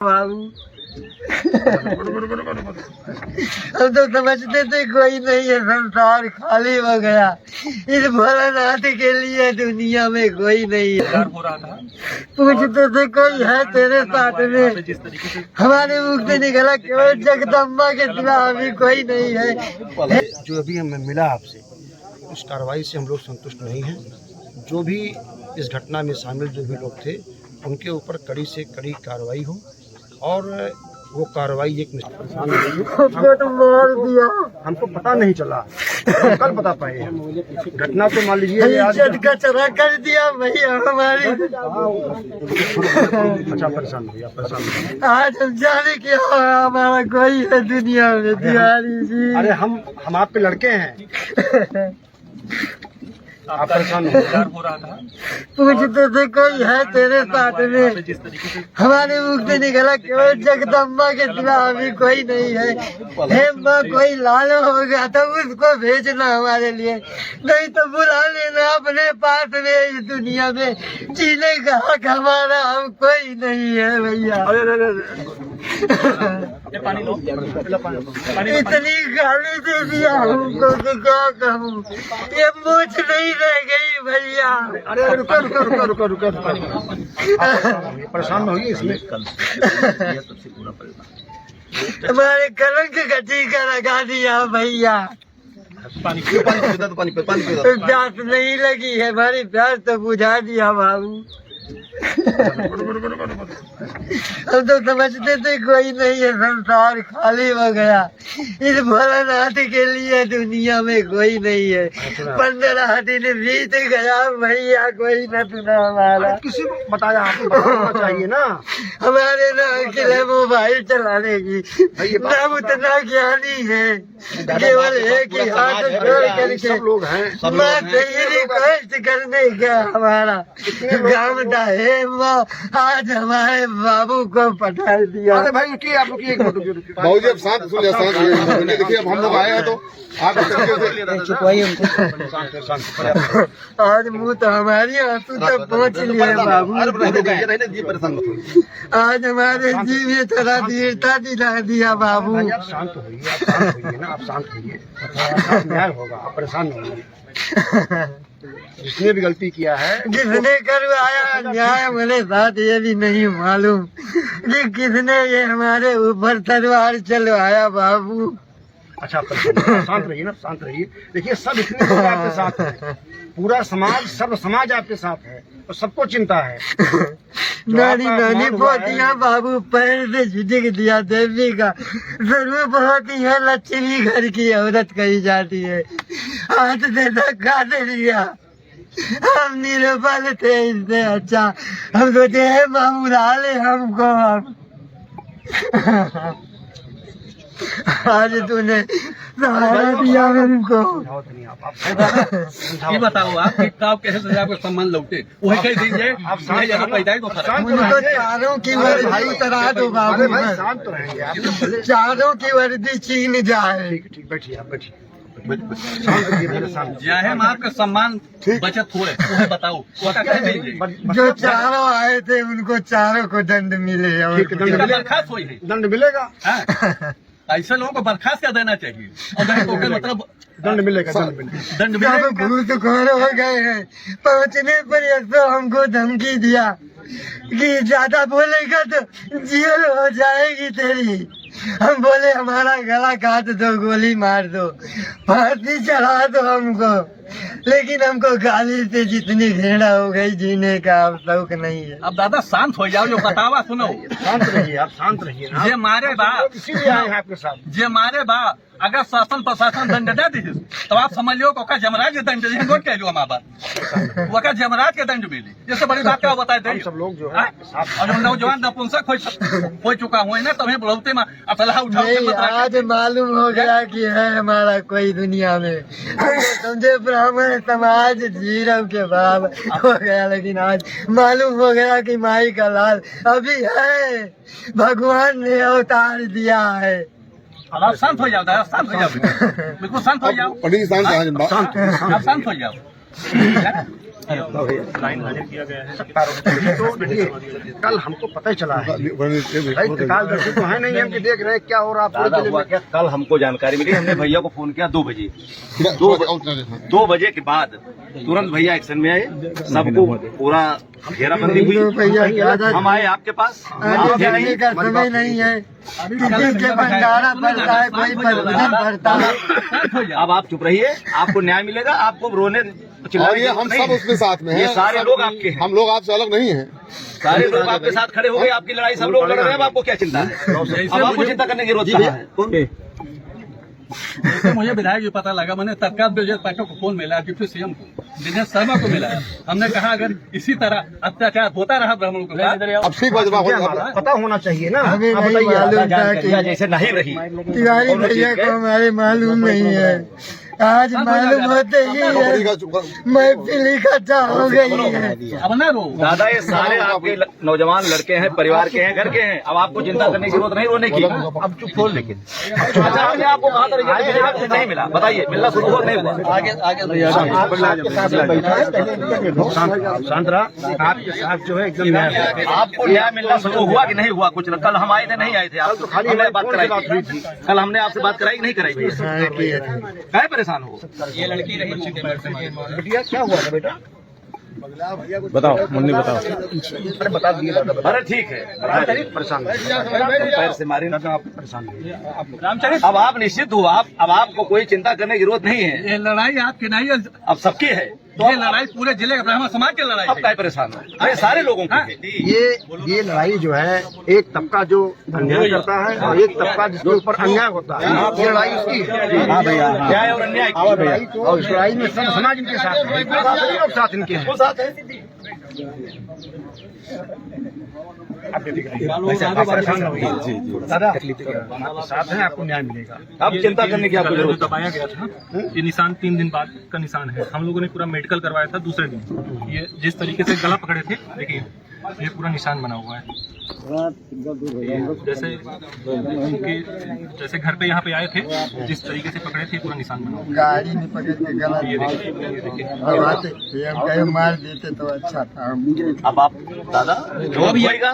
बाबू हम तो समझते थे कोई नहीं है, संसार खाली हो गया। इस भोलानाथ के लिए दुनिया में कोई नहीं है। पूछते थे कोई है तेरे साथ में, हमारे मुख से निकला केवल जगदम्बा के सिवा अभी कोई नहीं है। जो अभी हमें मिला आपसे, उस कार्रवाई से हम लोग संतुष्ट नहीं हैं। जो भी इस घटना में शामिल जो भी लोग थे, उनके ऊपर कड़ी से कड़ी कार्रवाई हो और वो कार्रवाई एक तो मार दिया, हमको पता नहीं चला, हम कल पता पाए हैं। घटना तो मान लीजिए इज्जत का चरा कर दिया भैया हमारी। अच्छा परेशान हुई, आप परेशान हुई। आज हम जाने क्या हमारा कोई है दुनिया में तिवारी जी। अरे हम आप पे लड़के हैं, आप परेशान हो रहा था। पूछते थे कोई है तेरे साथ में, हमारे मुख से निकला केवल जगदम्बा के सिवा अभी कोई नहीं है। हे माँ, कोई लाल हो गया तो उसको भेजना हमारे लिए, नहीं तो बुला लेना अपने पास में। इस दुनिया में जीने का हक हमारा हम कोई नहीं है भैया। इतनी गाली दे दिया हमको कि क्या कहूँ, ये मूछ नहीं रह गई भैया। अरे रुको, परेशान न होइए इसमें। हमारे कलंक का टीका लगा दिया भैया। पानी प्यास नहीं लगी है, हमारी प्यास तो बुझा दिया बाबू। हम तो समझते थे कोई नहीं है, संसार खाली हो गया। इस भोलानाथ के लिए दुनिया में कोई नहीं है। 15 दिन बीत गया भैया, कोई न सुना हमारा। किसी को बताया, आपको बताना चाहिए ना। हमारे ना अकेले मोबाइल चलाने की ना उतना ज्ञानी है, केवल एक ही हाथ जोड़ करके सब लोग हैं, माँ से रिक्वेस्ट करने का हमारा काम था। हे माँ, आज हमारे बाबू को पटा दिया। अरे भाई रुकिए, आप रुकिए एक मिनट। बाबू जी अब शांत सुनिए, देखिए अब हम लोग आए हैं तो आप आज मुँह तो हमारी आंसू तक पहुँच लिए बाबू। आज हमारे जी में थोड़ा धीरता दिला दिया बाबू। आप शांत होइए ना, आप शांत होइए, न्याय होगा, आप परेशान नहीं होइए। जिसने भी गलती किया है, जिसने करवाया न्याय मेरे साथ ये भी नहीं मालूम कि किसने ये हमारे ऊपर तलवार चलवाया बाबू। अच्छा शांत रहिए ना, शांत रहिए। देखिए सब इतने लोग आपके साथ हैं, पूरा समाज, सर्व समाज आपके साथ है और सबको चिंता है। नानी पोतियाँ बाबू पैर से झुक दिया देवी का स्वरूप होती है, लक्ष्मी घर की औरत कही जाती है। हाथ से धक्का दे दिया, हम निरुपल थे, इससे अच्छा हम सोचे है मामू डाले हमको। आज तूने सहारा दिया हमको। ये बताओ आप कैसे आपको सम्मान लौटे, वही कह दीजिए। उनको चारों की वर्दी उतरा दो बाबू, शांत तो रहेंगे आप, चारों की वर्दी छीन जाए। ठीक बैठिए, आप बैठिए। हम आपका सम्मान बचत हुए, वही बताओ कह दीजिए। जो चारों आए थे उनको चारों को दंड मिले। बर्खास्त हुई है, दंड मिलेगा। ऐसे लोगों को बर्खास्त कर देना चाहिए और मतलब दंड मिलेगा, दंड मिलेगा। घूसखोर हो गए हैं, पहुँचने पर तो हमको धमकी दिया कि ज्यादा बोलेगा तो जेल हो जाएगी तेरी। हम बोले हमारा गला काट दो, गोली मार दो, फांसी चढ़ा दो हमको, लेकिन हमको गाली से जितनी घृणा हो गई, जीने का अब शौक नहीं है। अब दादा शांत हो जाओ, जो बतावा सुनो। शांत रहिए, आप शांत रहिए। जे मारे बा, इसीलिए आए हैं आपके साथ। जे मारे बा, अगर शासन प्रशासन दंड दे दी तो आप समझ लो कि जमराज के दंड नोट कह लो हमारा वो जमराज के दंड मिली। जैसे बड़ी बात क्या बताए थे सब लोग जो है और नौजवान नपुंसक हो चुका हुआ ना, तुम्हें बुलाते में असलहा उठाओ। आज मालूम हो गया कि है हमारा कोई दुनिया में, समझे ब्राह्मण समाज जीरव के बाप हो गया, लेकिन आज मालूम हो गया कि माई का लाल अभी है, भगवान ने अवतार दिया है। अब आप शांत हो जाओ दादा, शांत हो जाओ, बिल्कुल शांत हो जाओ। पंडित जी शांत शांत हो जाओ। तो देखिए, कल हमको पता चला है, भाई प्रकाशदर्शी तो है नहीं, हम कि देख रहे हैं क्या हो रहा है पूरे जिले में। कल हमको जानकारी मिली, हमने भैया को फोन किया 2 बजे। 2 बजे के बाद तुरंत भैया एक्शन में आए, सबको पूरा घेराबंदी हुई। हम आए आपके पास, आप थे नहीं। का समय नहीं है, किसी के भंडारा पड़ता है, कोई प्रवचन पड़ता है। अब आप चुप रहिए, आपको न्याय मिलेगा। आपको रोने और ये हम सब उसके साथ में हैं। ये सारे लोग आपके हैं, हम लोग आपसे अलग नहीं हैं। सारे लोग आपके साथ खड़े हो गए। आपकी लड़ाई सब लोग लड़ रहे हैं, अब आपको क्या चिंता है? अब आपको चिंता करने की जरूरत है। जैसे मुझे विधायक जो पता लगा, मैंने तत्काल ब्रजेश पाठक को फोन मिला, डिप्टी सीएम को, दिनेश शर्मा को मिला। हमने कहा अगर इसी तरह अत्याचार होता रहा ब्राह्मणों के साथ, अब ठीक बात पता होना चाहिए ना। हमें आप नहीं बताइए, मालूम था कि जैसे नहीं रही तिवारी भैया को हमारे मालूम नहीं है। आज मालूम होते ही है महफिल इकट्ठा हो गई है। अब ना रो दादा, ये सारे आपके नौजवान लड़के हैं, परिवार के हैं, घर के हैं। अब आपको चिंता करने की जरूरत नहीं रोने की। अब चुप हो। लेकिन अच्छा, हमने आपको कहा था नहीं मिला, बताइए मिलना शुरू हो नहीं हुआ? आगे शांत रहा, आपके साथ जो है एकदम आपको न्याय मिलना शुरू हुआ कि नहीं हुआ? कुछ कल हम आए थे, नहीं आए थे? आप तो खाली हमने बात कराई थी। कल हमने आपसे बात कराई कि नहीं कराई? भैया क्या परेशान हो? ये लड़की रही बेटिया, क्या हुआ था बेटा? बताओ मुन्नी, बताओ। अरे बता दिए दादा। अरे ठीक है, परेशान पैर से मारे दादा, आप परेशान नहीं। रामचरित, अब आप निश्चित हो, अब आपको कोई चिंता करने की जरूरत नहीं है। ये लड़ाई आपकी नहीं है, अब सबकी है। ये लड़ाई पूरे जिले के ब्राह्मण समाज की लड़ाई अब है। क्या परेशान हो? अरे सारे लोगों की। ये लड़ाई जो है, एक तबका जो अन्याय करता है और एक तबका जिसके ऊपर अन्याय होता है, ये लड़ाई उसकी है। हाँ भैया, न्याय और अन्याय की लड़ाई को, और इस लड़ाई में सब समाज इनके साथ है, सभी लोग साथ इनके हैं। वो साथ है। दादा, आपके साथ हैं, आपको न्याय मिलेगा। अब चिंता करने की आपको जरूरत है। दबाया गया था। ये निशान 3 दिन बाद का निशान है। हम लोगों ने पूरा मेडिकल करवाया था दूसरे दिन। ये जिस तरीके से गला पकड़े थे, देखिए ये पूरा निशान बना हुआ है। जैसे घर पे यहाँ पे आए थे, जिस तरीके से पकड़े थे, पूरा निशान बना हुआ गाड़ी में पकड़ के गला है। ये देखिए अब आते हम कहीं मार देते तो अच्छा था। अब आप दादा जो भी आएगा,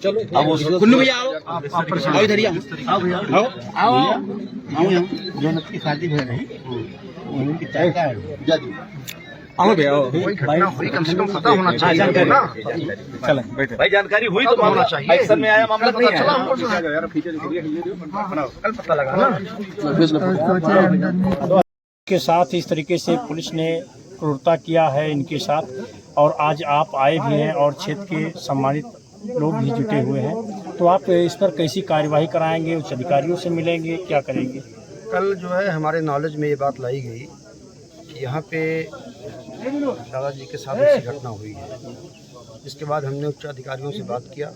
चलो अब उसको कुन्नू भैया आओ, आप परेशान आओ, इधर ही आओ भैया, आओ जो की शादी हो रही उनकी चाय का है। आओ भैया, कोई घटना हुई कम से कम पता होना चाहिए ना। चलें बैठे भाई, जानकारी हुई तो होना चाहिए। एक्शन में आया मामला पता नहीं चला आया। हमको जो है, कल पता लगा ना। के साथ इस तरीके से पुलिस ने क्रूरता किया है इनके साथ, और आज आप आए भी हैं और क्षेत्र के सम्मानित लोग भी जुटे हुए हैं, तो आप इस पर कैसी कार्यवाही कराएंगे? उच्च अधिकारियों से मिलेंगे, क्या करेंगे? कल जो है हमारे नॉलेज में ये बात लाई गई कि यहाँ पे दादाजी के साथ ऐसी घटना हुई है, जिसके बाद हमने उच्च अधिकारियों से बात किया।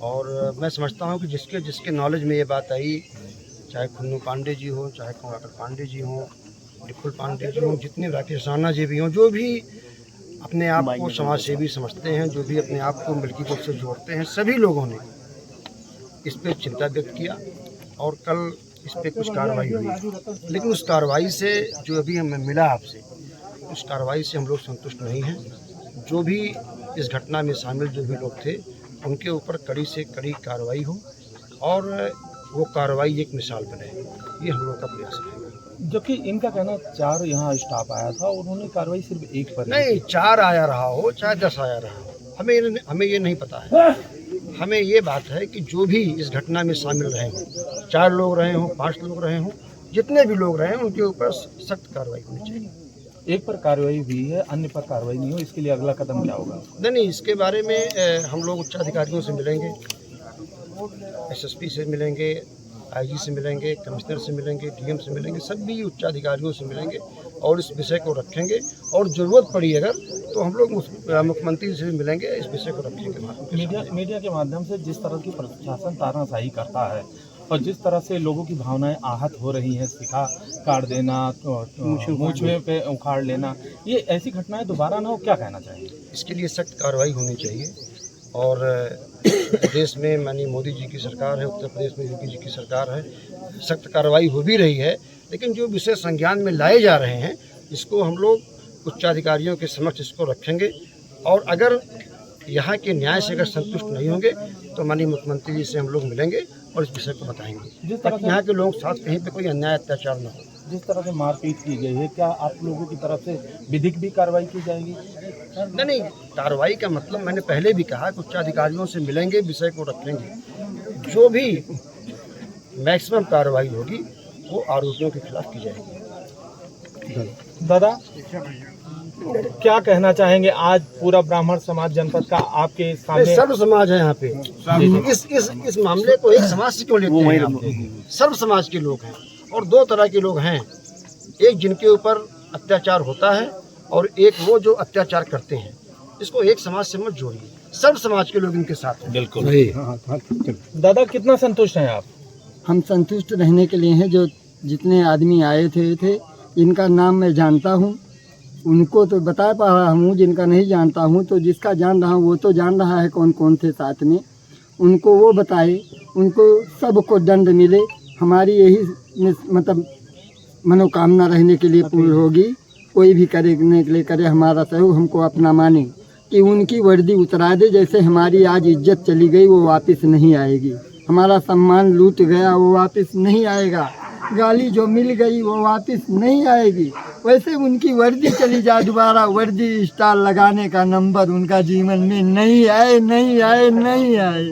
और मैं समझता हूँ कि जिसके जिसके नॉलेज में ये बात आई, चाहे खुन्नू पांडे जी हो, चाहे कुमाकर पांडे जी हों, विपुल पांडे जी हों, जितने राकेश राणा जी भी हों, जो भी अपने आप को समाज सेवी समझते हैं, जो भी अपने आप को मिल्की कोट से जोड़ते हैं, सभी लोगों ने इस पर चिंता व्यक्त किया। और कल इस पर कुछ कार्रवाई हुई, लेकिन उस कार्रवाई से जो अभी हमें मिला आपसे, उस कार्रवाई से हम लोग संतुष्ट नहीं हैं। जो भी इस घटना में शामिल जो भी लोग थे, उनके ऊपर कड़ी से कड़ी कार्रवाई हो और वो कार्रवाई एक मिसाल बने, ये हम लोग का प्रयास है। जबकि इनका कहना 4 यहाँ स्टाफ आया था, उन्होंने कार्रवाई सिर्फ 1 पर नहीं, 4 आया रहा हो चाहे 10 आया रहा हो, हमें ये नहीं पता है। हमें ये बात है कि जो भी इस घटना में शामिल रहे हों, 4 लोग रहे हों, 5 लोग रहे हों, जितने भी लोग रहे हों, उनके ऊपर सख्त कार्रवाई होनी चाहिए। 1 पर कार्रवाई हुई है, अन्य पर कार्रवाई नहीं हो, इसके लिए अगला कदम क्या होगा? नहीं, इसके बारे में हम लोग उच्च अधिकारियों से मिलेंगे, एसएसपी से मिलेंगे, आईजी से मिलेंगे, कमिश्नर से मिलेंगे, डीएम से मिलेंगे, सभी उच्च अधिकारियों से मिलेंगे और इस विषय को रखेंगे। और ज़रूरत पड़ी अगर तो हम लोग मुख्यमंत्री से भी मिलेंगे, इस विषय को रखेंगे। मीडिया के माध्यम से जिस तरह की प्रशासन तानाशाही करता है और जिस तरह से लोगों की भावनाएं आहत हो रही हैं, सिखा काट देना, मूंछ में पे उखाड़ लेना, ये ऐसी घटनाएं दोबारा ना हो, क्या कहना चाहिए? इसके लिए सख्त कार्रवाई होनी चाहिए। और प्रदेश में माननीय मोदी जी की सरकार है, उत्तर प्रदेश में योगी जी की सरकार है, सख्त कार्रवाई हो भी रही है। लेकिन जो विषय संज्ञान में लाए जा रहे हैं, इसको हम लोग उच्चाधिकारियों के समक्ष इसको रखेंगे और अगर यहाँ के न्याय से अगर संतुष्ट नहीं होंगे तो माननीय मुख्यमंत्री जी से हम लोग मिलेंगे और इस विषय को बताएंगे ताकि यहाँ के लोगों के साथ कहीं पे कोई अन्याय अत्याचार न हो। जिस तरह से मारपीट की गई है, क्या आप लोगों की तरफ से विधिक भी कार्रवाई की जाएगी? नहीं, कार्रवाई का मतलब मैंने पहले भी कहा कि उच्चाधिकारियों से मिलेंगे, विषय को रखेंगे, जो भी मैक्सिमम कार्रवाई होगी वो आरोपियों के खिलाफ की जाएगी। दादा, क्या कहना चाहेंगे? आज पूरा ब्राह्मण समाज जनपद का आपके सामने सर्व समाज है यहाँ पे। इस मामले को एक समाज से क्यों लेते हैं आप? सर्व समाज के लोग हैं और दो तरह के लोग हैं, एक जिनके ऊपर अत्याचार होता है और एक वो जो अत्याचार करते हैं। इसको एक समाज से मत जोड़िए, सर्व समाज के लोग इनके साथ हैं। बिल्कुल। दादा, कितना संतुष्ट हैं आप? हम संतुष्ट रहने के लिए हैं। जो जितने आदमी आए थे इनका नाम मैं जानता हूँ, उनको तो बता पा रहा हूँ, जिनका नहीं जानता हूँ तो जिसका जान रहा हूँ वो तो जान रहा है कौन कौन थे साथ में, उनको वो बताए, उनको सबको दंड मिले। हमारी यही मतलब मनोकामना रहने के लिए पूरी होगी। कोई भी करने के लिए करे, हमारा सहयोग हमको अपना माने कि उनकी वर्दी उतरा दे। जैसे हमारी आज इज्जत चली गई वो वापस नहीं आएगी, हमारा सम्मान लूट गया वो वापस नहीं आएगा, गाली जो मिल गई वो वापस नहीं आएगी, वैसे उनकी वर्दी चली जाए, दोबारा वर्दी स्टार लगाने का नंबर उनका जीवन में नहीं आए, नहीं आए, नहीं आए।